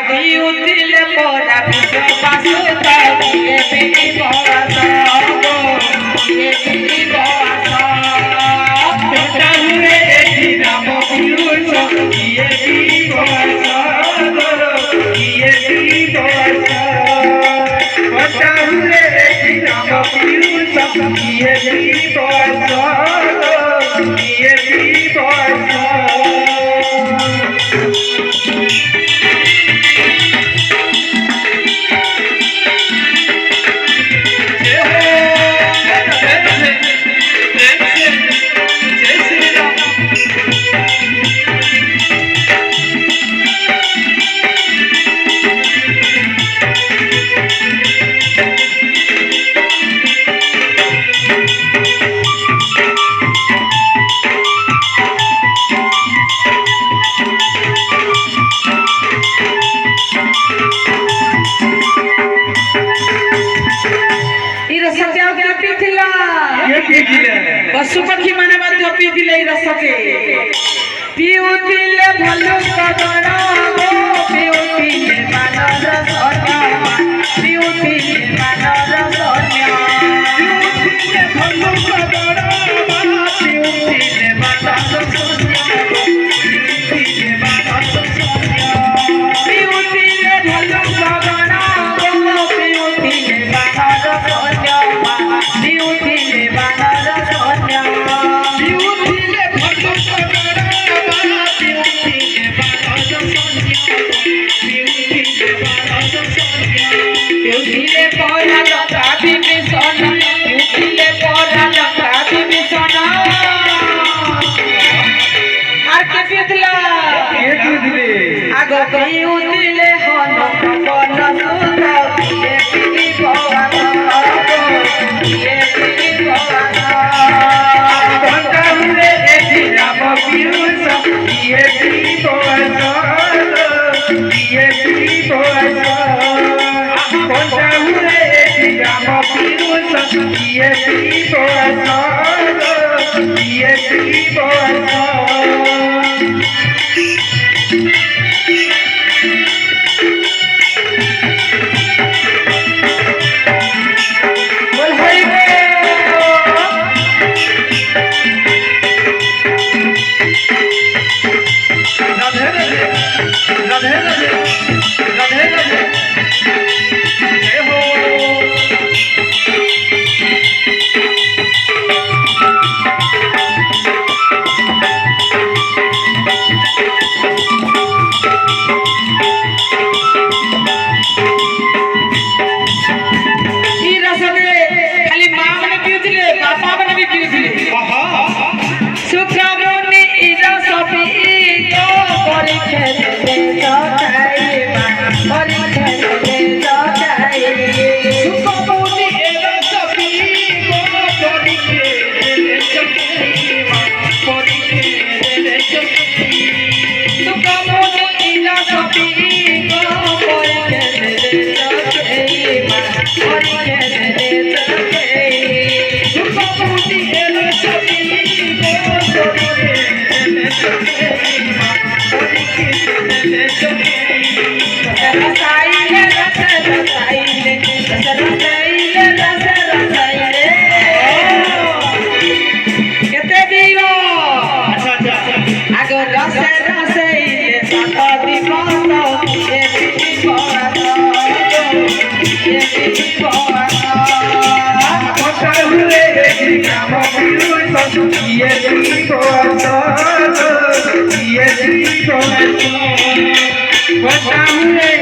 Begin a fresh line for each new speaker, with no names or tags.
ପିଉଥିଲେ ପରା ବିଷ ବାସୁତା କିଏ ପିଇବ ଆସ କିଏ ପିଇବ ଆସ ପେଟା ହୁଏ ଏଠି ନାମ ପିଉଛ କିଏ ପିଇବ ଆସ କିଏ ପିଇବ ଆସ ପେଟା ହୁଏ ଏଠି ନାମ ପିଉଛ କିଏ ପିଇବ ଆସ କିଏ ପିଇବ ଆସ पशु पक्षी माने मध्य पीथिले रसके पीउथिले भलु कदर पीउथिले मानर सन्या पीउथिले मानर सन्या पीउथिले भलु कदर पीउथिले मानर सन्या पीउथिले मानर सन्या पीउथिले भलु कदर पीउथिले मानर सन्या पीउथिले मानर पीउथिले हन पवन सुत किए पिइब आस किए पिइब आस घंटा हुए एठी नाम पिउछ किए पिइब आस किए पिइब आस घंटा हुए एठी नाम पिउछ किए पिइब आस किए पिइब आस Yes,